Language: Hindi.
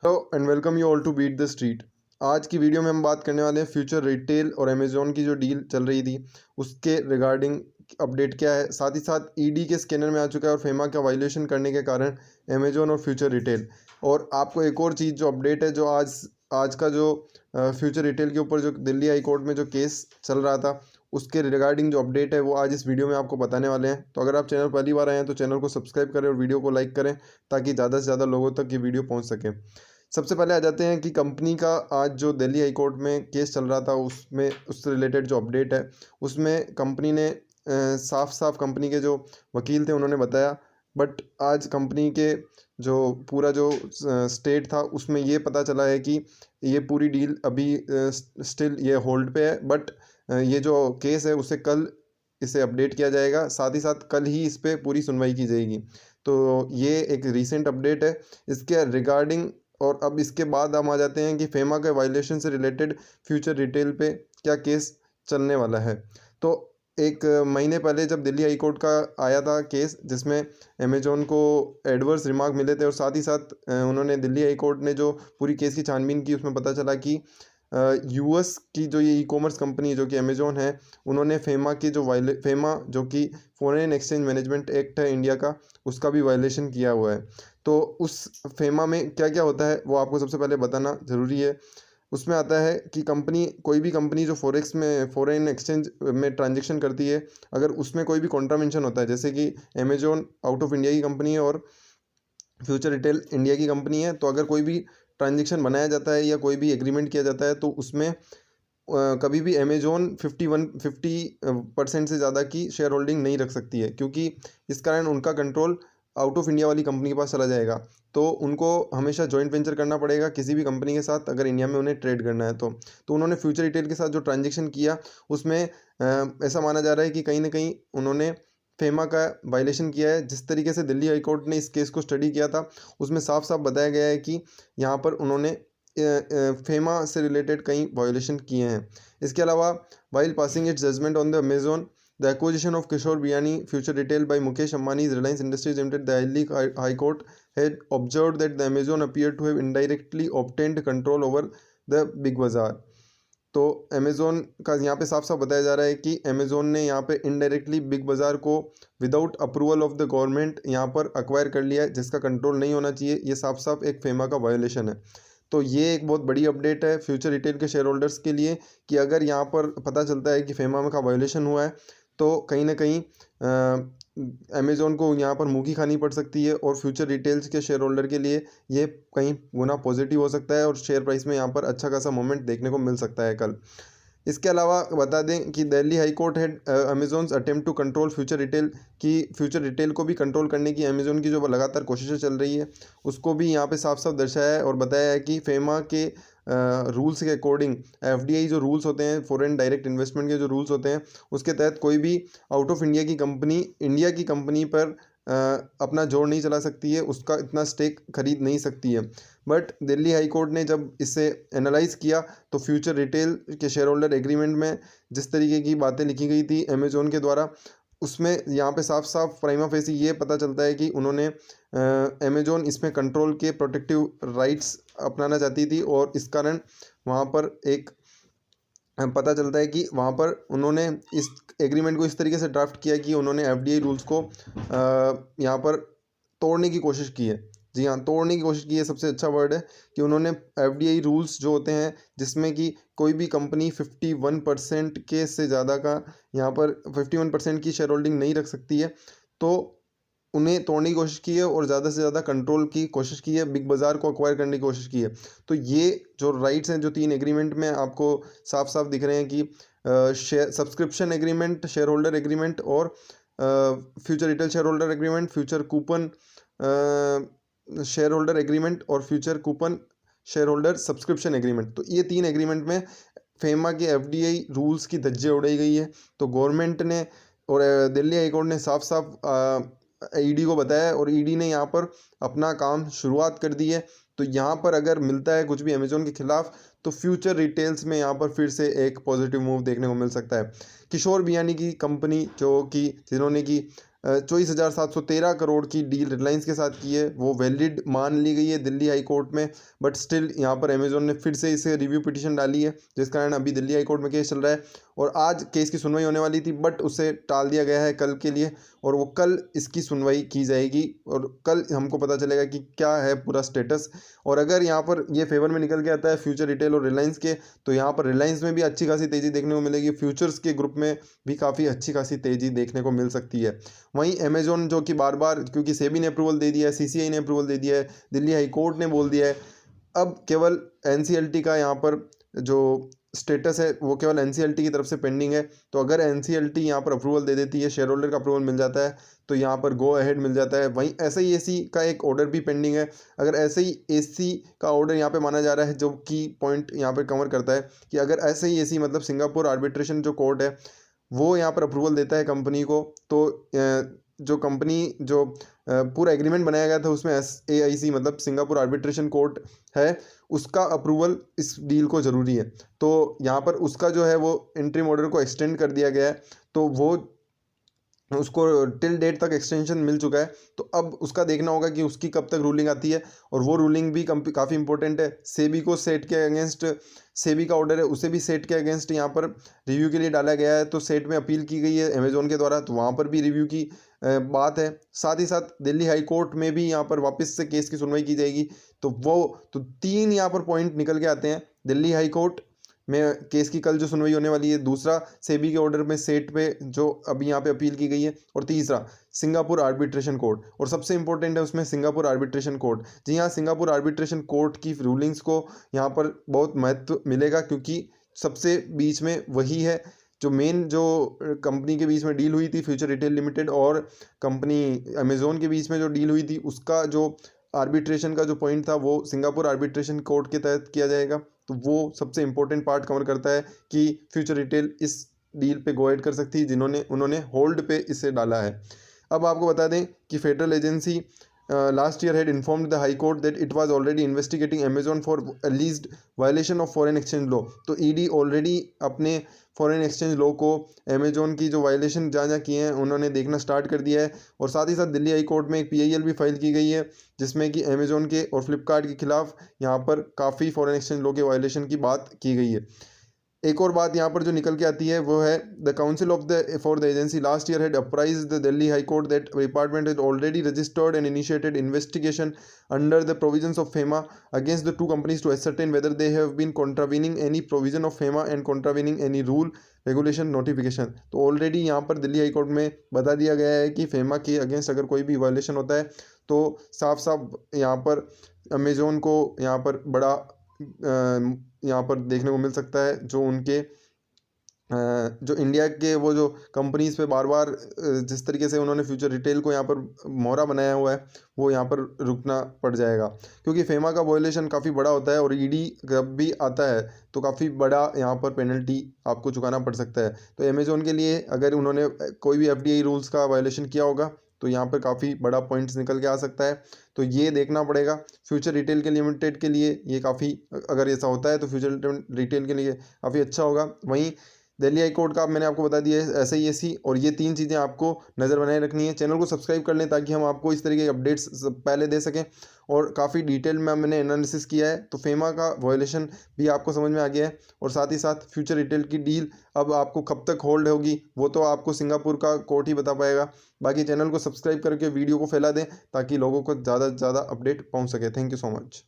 Hello and welcome you all to beat the street. आज की वीडियो में हम बात करने वाले हैं फ्यूचर रिटेल और अमेजोन की जो डील चल रही थी उसके रिगार्डिंग अपडेट क्या है। साथ ही साथ ईडी के स्कैनर में आ चुका है और फेमा का वायलेशन करने के कारण अमेजोन और फ्यूचर रिटेल। और आपको एक और चीज़ जो अपडेट है, जो आज आज का जो फ्यूचर रिटेल के ऊपर जो दिल्ली हाई कोर्ट में जो केस चल रहा था उसके रिगार्डिंग जो अपडेट है वो आज इस वीडियो में आपको बताने वाले हैं। तो अगर आप चैनल पहली बार आए हैं तो चैनल को सब्सक्राइब करें और वीडियो को लाइक करें ताकि ज़्यादा से ज़्यादा लोगों तक ये वीडियो पहुंच सके। सबसे पहले आ जाते हैं कि कंपनी का आज जो दिल्ली हाई कोर्ट में केस चल रहा था उसमें उससे रिलेटेड जो अपडेट है उसमें कंपनी ने साफ साफ कंपनी के जो वकील थे उन्होंने बताया। बट आज कंपनी के जो पूरा जो स्टेट था उसमें ये पता चला है कि ये पूरी डील अभी स्टिल ये होल्ड पे है। बट ये जो केस है उसे कल इसे अपडेट किया जाएगा, साथ ही साथ कल ही इस पर पूरी सुनवाई की जाएगी। तो ये एक रीसेंट अपडेट है इसके रिगार्डिंग। और अब इसके बाद हम आ जाते हैं कि फेमा के वायलेशन से रिलेटेड फ्यूचर रिटेल पे क्या केस चलने वाला है। तो एक महीने पहले जब दिल्ली हाई कोर्ट का आया था केस जिसमें अमेजोन को एडवर्स रिमार्क मिले थे और साथ ही साथ उन्होंने दिल्ली हाई कोर्ट ने जो पूरी केस की छानबीन की उसमें पता चला कि यूएस की जो ये ई कॉमर्स कंपनी जो कि अमेजोन है उन्होंने फेमा की जो फेमा जो कि फॉरेन एक्सचेंज मैनेजमेंट एक्ट है इंडिया का उसका भी वायलेशन किया हुआ है। तो उस फेमा में क्या क्या होता है वो आपको सबसे पहले बताना ज़रूरी है। उसमें आता है कि कंपनी कोई भी कंपनी जो फॉरेक्स में फॉरेन एक्सचेंज में ट्रांजेक्शन करती है, अगर उसमें कोई भी कॉन्ट्रावेंशन होता है, जैसे कि अमेजोन आउट ऑफ इंडिया की कंपनी है और फ्यूचर रिटेल इंडिया की कंपनी है, तो अगर कोई भी ट्रांजेक्शन बनाया जाता है या कोई भी एग्रीमेंट किया जाता है तो उसमें कभी भी अमेजोन 50% से ज़्यादा की शेयर होल्डिंग नहीं रख सकती है, क्योंकि इस कारण उनका कंट्रोल आउट ऑफ इंडिया वाली कंपनी के पास चला जाएगा। तो उनको हमेशा जॉइंट वेंचर करना पड़ेगा किसी भी कंपनी के साथ अगर इंडिया में उन्हें ट्रेड करना है तो उन्होंने फ्यूचर रिटेल के साथ जो ट्रांजेक्शन किया उसमें ऐसा माना जा रहा है कि कहीं ना कहीं उन्होंने फेमा का वायलेशन किया है। जिस तरीके से दिल्ली हाई कोर्ट ने इस केस को स्टडी किया था उसमें साफ साफ बताया गया है कि यहाँ पर उन्होंने फेमा से रिलेटेड कई वायोलेशन किए हैं। इसके अलावा while passing its judgement on the Amazon the acquisition of Kishore Biyani Future Retail by Mukesh Ambani Reliance Industries Limited the Delhi high court had observed that the Amazon appeared to have indirectly obtained control over the Big Bazaar। तो अमेज़ोन का यहाँ पे साफ साफ बताया जा रहा है कि अमेज़ोन ने यहाँ पे इनडायरेक्टली बिग बाज़ार को without approval of the government यहाँ पर अक्वायर कर लिया है, जिसका कंट्रोल नहीं होना चाहिए। ये साफ साफ एक फेमा का वायोलेशन है। तो ये एक बहुत बड़ी अपडेट है फ्यूचर रिटेल के शेयर होल्डर्स के लिए कि अगर यहाँ पर पता चलता है कि फेमा का वायोलेशन हुआ है तो कहीं ना कहीं अमेज़ोन को यहाँ पर मुँह की खानी पड़ सकती है और फ्यूचर रिटेल्स के शेयर होल्डर के लिए ये कहीं गुना पॉजिटिव हो सकता है और शेयर प्राइस में यहाँ पर अच्छा खासा मोमेंट देखने को मिल सकता है कल। इसके अलावा बता दें कि दिल्ली हाई कोर्ट है Amazon's attempt to control future retail की फ्यूचर रिटेल को भी कंट्रोल करने की अमेजोन की जो लगातार कोशिशें चल रही है उसको भी यहाँ पे साफ साफ दर्शाया है और बताया है कि फेमा के रूल्स के अकॉर्डिंग एफडीआई जो रूल्स होते हैं फॉरेन डायरेक्ट इन्वेस्टमेंट के जो रूल्स होते हैं उसके तहत कोई भी आउट ऑफ इंडिया की कंपनी इंडिया की कंपनी पर अपना जोर नहीं चला सकती है, उसका इतना स्टेक खरीद नहीं सकती है। बट दिल्ली हाई कोर्ट ने जब इसे एनालाइज किया तो फ्यूचर रिटेल के शेयर होल्डर एग्रीमेंट में जिस तरीके की बातें लिखी गई थी अमेजोन के द्वारा उसमें यहाँ पे साफ साफ प्राइमा फेसी ये पता चलता है कि उन्होंने अमेजोन इसमें कंट्रोल के प्रोटेक्टिव राइट्स अपनाना चाहती थी और इस कारण वहाँ पर एक पता चलता है कि वहाँ पर उन्होंने इस एग्रीमेंट को इस तरीके से ड्राफ्ट किया कि उन्होंने एफडीआई रूल्स को यहाँ पर तोड़ने की कोशिश की है। जी हाँ, तोड़ने की कोशिश की है सबसे अच्छा वर्ड है कि उन्होंने एफडीआई रूल्स जो होते हैं जिसमें कि कोई भी कंपनी 51% के से ज़्यादा का यहाँ पर 51% की शेयर होल्डिंग नहीं रख सकती है, तो उन्हें तोड़ने की कोशिश की है और ज़्यादा से ज़्यादा कंट्रोल की कोशिश की है, बिग बाज़ार को अक्वायर करने की कोशिश की है। तो ये जो राइट्स हैं जो 3 एग्रीमेंट में आपको साफ साफ दिख रहे हैं कि share subscription agreement, shareholder agreement और future retail shareholder agreement, future coupon shareholder agreement और future coupon shareholder subscription agreement. तो ये 3 एग्रीमेंट में फेमा के एफडीआई रूल्स की धज्जियां उड़ाई गई है। तो गवर्नमेंट ने और दिल्ली हाई कोर्ट ने साफ साफ ईडी को बताया है और ईडी ने यहाँ पर अपना काम शुरुआत कर दी है। तो यहाँ पर अगर मिलता है कुछ भी अमेजोन के खिलाफ तो फ्यूचर रिटेल्स में यहाँ पर फिर से एक पॉजिटिव मूव देखने को मिल सकता है। किशोर बियानी की कंपनी जो कि जिन्होंने की 24,713 करोड़ की डील रिलायंस के साथ की है, वो वैलिड मान ली गई है दिल्ली हाई कोर्ट में। बट स्टिल यहाँ पर अमेजोन ने फिर से इसे रिव्यू पिटीशन डाली है, जिस कारण अभी दिल्ली हाई कोर्ट में केस चल रहा है। और आज केस की सुनवाई होने वाली थी, बट उसे टाल दिया गया है कल के लिए, और वो कल इसकी सुनवाई की जाएगी और कल हमको पता चलेगा कि क्या है पूरा स्टेटस। और अगर यहाँ पर ये फेवर में निकल के आता है फ्यूचर रिटेल और रिलायंस के, तो यहाँ पर रिलायंस में भी अच्छी खासी तेज़ी देखने को मिलेगी, फ्यूचर्स के ग्रुप में भी काफ़ी अच्छी खासी तेज़ी देखने को मिल सकती है। वहीं अमेजोन जो कि बार बार, क्योंकि सेबी ने अप्रूवल दे दिया है, सीसीआई ने अप्रूवल दे दिया है, दिल्ली हाई कोर्ट ने बोल दिया है, अब केवल एनसीएलटी का यहाँ पर जो स्टेटस है वो केवल एनसीएलटी की तरफ से पेंडिंग है। तो अगर एनसीएलटी यहाँ पर अप्रूवल दे देती है, शेयर होल्डर का अप्रूवल मिल जाता है, तो यहाँ पर गो अहेड मिल जाता है। वहीं एसआईएसी का एक ऑर्डर भी पेंडिंग है। अगर एसआईएसी का ऑर्डर यहाँ पे माना जा रहा है, जो कि पॉइंट यहाँ पर कवर करता है कि अगर एसआईएसी मतलब सिंगापुर आर्बिट्रेशन जो कोर्ट है वो यहाँ पर अप्रूवल देता है कंपनी को, तो जो कंपनी जो पूरा एग्रीमेंट बनाया गया था उसमें SAIC मतलब सिंगापुर आर्बिट्रेशन कोर्ट है, उसका अप्रूवल इस डील को ज़रूरी है। तो यहाँ पर उसका जो है वो इंटरिम ऑर्डर को एक्सटेंड कर दिया गया है, तो वो उसको टिल डेट तक एक्सटेंशन मिल चुका है। तो अब उसका देखना होगा कि उसकी कब तक रूलिंग आती है, और वो रूलिंग भी काफ़ी इंपॉर्टेंट है। सेबी को सेट के अगेंस्ट, सेबी का ऑर्डर है उसे भी सेट के अगेंस्ट यहाँ पर रिव्यू के लिए डाला गया है, तो सेट में अपील की गई है अमेजोन के द्वारा, तो वहाँ पर भी रिव्यू की बात है। साथ ही साथ दिल्ली हाई कोर्ट में भी यहाँ पर वापस से केस की सुनवाई की जाएगी। तो 3 यहाँ पर पॉइंट निकल के आते हैं। दिल्ली हाई कोर्ट में केस की कल जो सुनवाई होने वाली है, दूसरा सेबी के ऑर्डर में सेट पे जो अभी यहाँ पे अपील की गई है, और तीसरा सिंगापुर आर्बिट्रेशन कोर्ट, और सबसे इंपॉर्टेंट है उसमें सिंगापुर आर्बिट्रेशन कोर्ट। जी हाँ, सिंगापुर आर्बिट्रेशन कोर्ट की रूलिंग्स को यहाँ पर बहुत महत्व मिलेगा, क्योंकि सबसे बीच में वही है जो मेन जो कंपनी के बीच में डील हुई थी फ्यूचर रिटेल लिमिटेड और कंपनी अमेजोन के बीच में जो डील हुई थी, उसका जो आर्बिट्रेशन का जो पॉइंट था वो सिंगापुर आर्बिट्रेशन कोर्ट के तहत किया जाएगा। तो वो सबसे इंपॉर्टेंट पार्ट कवर करता है कि फ्यूचर रिटेल इस डील पे गो अहेड कर सकती है, उन्होंने होल्ड पे इसे डाला है। अब आपको बता दें कि federal agency last year had informed the high court that it was already investigating Amazon for एलिज्ड violation of foreign exchange law. तो ईडी ऑलरेडी अपने फॉरेन एक्सचेंज लॉ को अमेजोन की जो वायलेशन जहाँ किए हैं उन्होंने देखना स्टार्ट कर दिया है। और साथ ही साथ दिल्ली हाई कोर्ट में एक PIL भी फाइल की गई है, जिसमें कि अमेजोन के और फ्लिपकार्ट के खिलाफ यहाँ पर काफ़ी फॉरेन एक्सचेंज लॉ के वायलेशन की बात की गई है। एक और बात यहाँ पर जो निकल के आती है वो है the council of the for the agency last year had apprised the Delhi high court that department has already registered and initiated investigation under the provisions of FEMA against the 2 companies to ascertain whether they have been contravening any provision of FEMA and contravening any rule regulation notification. तो ऑलरेडी यहाँ पर दिल्ली हाई कोर्ट में बता दिया गया है कि फेमा के अगेंस्ट अगर कोई भी वायलेशन होता है तो साफ साफ यहाँ पर अमेजोन को यहाँ पर बड़ा यहाँ पर देखने को मिल सकता है, जो उनके जो इंडिया के वो जो कंपनीज पे बार बार जिस तरीके से उन्होंने फ्यूचर रिटेल को यहाँ पर मोहरा बनाया हुआ है वो यहाँ पर रुकना पड़ जाएगा, क्योंकि फेमा का वॉयलेशन काफ़ी बड़ा होता है और ईडी जब भी आता है तो काफ़ी बड़ा यहाँ पर पेनल्टी आपको चुकाना पड़ सकता है। तो अमेजोन के लिए अगर उन्होंने कोई भी FDI रूल्स का वायलेशन किया होगा तो यहाँ पर काफ़ी बड़ा पॉइंट्स निकल के आ सकता है। तो ये देखना पड़ेगा फ्यूचर रिटेल के लिमिटेड के लिए, ये काफ़ी अगर ऐसा होता है तो फ्यूचर रिटेल के लिए काफ़ी अच्छा होगा। वहीं दिल्ली हाई कोर्ट का मैंने आपको बता दिया है SIAC, और ये 3 चीज़ें आपको नज़र बनाए रखनी है। चैनल को सब्सक्राइब कर लें ताकि हम आपको इस तरीके के अपडेट्स पहले दे सकें, और काफ़ी डिटेल में मैंने एनालिसिस किया है। तो फेमा का वॉयलेशन भी आपको समझ में आ गया है, और साथ ही साथ फ्यूचर रिटेल की डील अब आपको कब तक होल्ड होगी वो तो आपको सिंगापुर का कोर्ट ही बता पाएगा। बाकी चैनल को सब्सक्राइब करके वीडियो को फैला दें ताकि लोगों को ज़्यादा से ज़्यादा अपडेट पहुँच सके। Thank you so much.